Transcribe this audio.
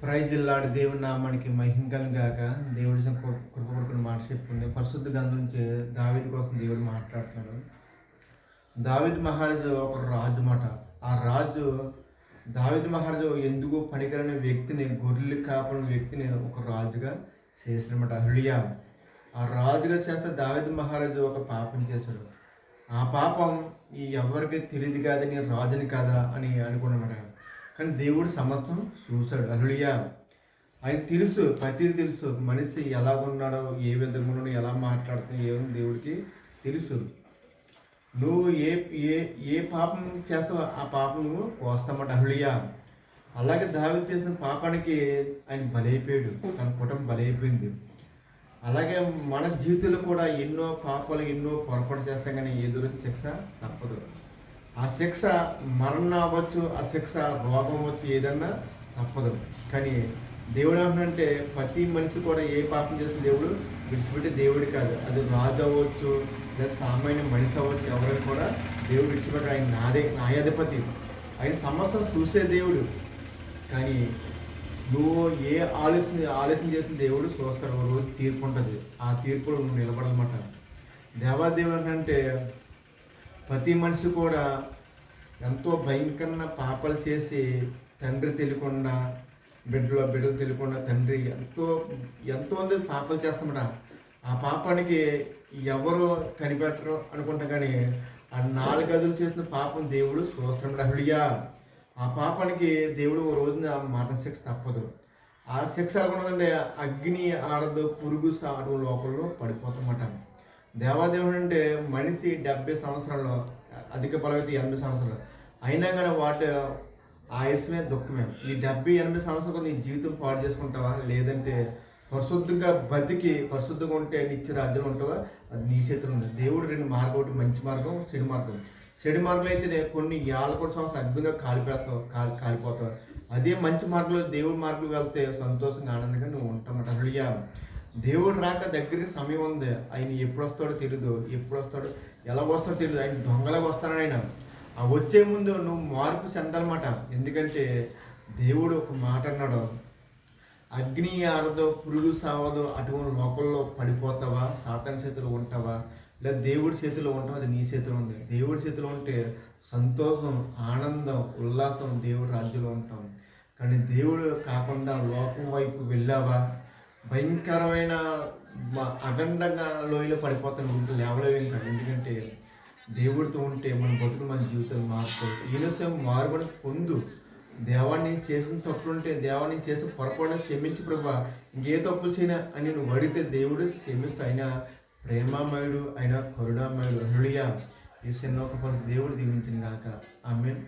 Praise లాంటి దేవుడి నామానికి మహింకం గాక. దేవుడి కృప మాట చెప్పుకుంది. పరిశుద్ధ గ్రంథం నుంచి దావీదు కోసం దేవుడు మాట్లాడుతున్నాడు. దావీదు మహారాజు ఒక రాజు మాట. ఆ రాజు దావీదు మహారాజు ఎందుకు పనికిరని వ్యక్తిని, గొర్రెలు కాపని వ్యక్తిని ఒక రాజుగా చేసినమాట. హృలియా ఆ రాజుగా చేస్తే దావీదు మహారాజు ఒక పాపం చేశాడు. ఆ పాపం ఎవరికి తెలియదు కాదని రాజుని కాదా అని అనుకున్నమాట. కానీ దేవుడు సమస్తం చూశాడు. హల్లెలూయా. ఆయన తెలుసు, ప్రతిదీ తెలుసు. మనిషి ఎలా ఉన్నాడో, ఏ విధంగా ఉన్నాడో, ఎలా మాట్లాడుతున్నాడో ఏమో దేవుడికి తెలుసు. నువ్వు ఏ ఏ ఏ పాపం చేస్తావో ఆ పాపం నువ్వు కోస్తామట. హల్లెలూయా. అలాగే దావీదు చేసిన పాపానికి ఆయన బలైపోయాడు, తన కుటుంబం బలైపోయింది. అలాగే మన జీవితంలో కూడా ఎన్నో పాపాలు, ఎన్నో పొరపాటు చేస్తాం, కానీ ఎదురు శిక్ష తప్పదు. ఆ శిక్ష మరణం అవ్వచ్చు, ఆ శిక్ష రోగం అవ్వచ్చు, ఏదన్నా తప్పదు. కానీ దేవుడు ఏమంటే ప్రతి మనిషి కూడా ఏ పాపం చేసిన దేవుడు విడిచిపెట్టే దేవుడు కాదు. అది రాజు అవ్వచ్చు, లేదా సామాన్య మనిషి అవ్వచ్చు, ఎవరైనా కూడా దేవుడు విడిచిపెట్టాడు. ఆయన న్యాయాధిపతి, ఆయన సమస్తం చూసే దేవుడు. కానీ నువ్వు ఏ ఆలోచన చేసిన దేవుడు చూస్తాడు. ఒక రోజు తీర్పు ఉంటుంది, ఆ తీర్పులో నువ్వు నిలబడాలన్నమాట. దేవాదేవుడు అంటే ప్రతి మనిషి కూడా ఎంతో భయంకరమైన పాపాలు చేసి తండ్రి తెలియకుండా, బిడ్డలు తెలియకుండా తండ్రి ఎంతోమంది పాపాలు చేస్తామట. ఆ పాపానికి ఎవరు కనిపెట్టరు అనుకుంటా, కానీ ఆ 4 గదులు చేసిన పాపం దేవుడు చూస్తాడు. హల్లెలూయా. ఆ పాపానికి దేవుడు ఓ రోజున మరణ శిక్ష తప్పదు. ఆ శిక్ష అనుకున్నదంటే అగ్ని ఆరదు, పురుగు సాడు లోపల పడిపోతామట. దేవాదేవుడు అంటే మనిషి 70 సంవత్సరాలు, అధిక బలమైతే 80 సంవత్సరాలు అయినా కానీ వాటి ఆయుస్మే దుఃఖమే. ఈ 70-80 సంవత్సరాలు నీ జీవితం పాడు చేసుకుంటావా, లేదంటే పరిశుద్ధంగా బతికి పరిశుద్ధంగా ఉంటే నిత్య రాజ్యంలో ఉంటావా, అది నీ చేతిలో ఉంది. దేవుడు 2 మార్గం, ఒకటి మంచి మార్గం, చెడు మార్గం. చెడు మార్గంలో అయితే కొన్ని 50 సంవత్సరాలు అద్భుతంగా కాలిపోతావు. అదే మంచి మార్గంలో దేవుడి మార్గం వెళ్తే సంతోషంగా ఆనందంగా నువ్వు ఉంటామట. హల్లెలూయా. దేవుడు రాక దగ్గరికి సమయం ఉంది. ఆయన ఎప్పుడు వస్తాడో తెలియదు, ఎప్పుడు వస్తాడో ఎలా వస్తాడో తెలియదు. ఆయన దొంగలాగా వస్తాడని ఆయన ఆ వచ్చే ముందు నువ్వు మార్పు చెందాలన్నమాట. ఎందుకంటే దేవుడు ఒక మాట అన్నాడు, అగ్ని ఆరదో, పురుగు సావదో, అటువంటి లోకల్లో పడిపోతావా, సాతాను చేతిలో ఉంటావా, లేదా దేవుడి చేతిలో ఉంటావా, అది నీ చేతిలో ఉంది. దేవుడి చేతిలో ఉంటే సంతోషం, ఆనందం, ఉల్లాసం, దేవుడి రాజ్యంలో ఉంటాం. కానీ దేవుడు కాకుండా లోకం వైపు వెళ్ళావా, భయంకరమైన అఖండంగా లోయలో పడిపోతాను, ఉంటూ లేవలేవు ఇంకా. ఎందుకంటే దేవుడితో ఉంటే మన బతుకులు, మన జీవితాలు మారుతాయి. ఈనసం మారుబడి పొందు. దేవాన్ని చేసిన తప్పులుంటే, దేవాన్ని చేసి పొరపాటు క్షమించి ప్రభా ఇంకే తప్పులు చేయనా అని నువ్వు అడిగితే దేవుడు క్షమిస్తూ. ఆయన ప్రేమామయుడు, ఆయన కరుణామయుడు. హల్లెలూయా. ఈ చిన్న ఒక దేవుడు దీవించిన గాక. ఆమేన్.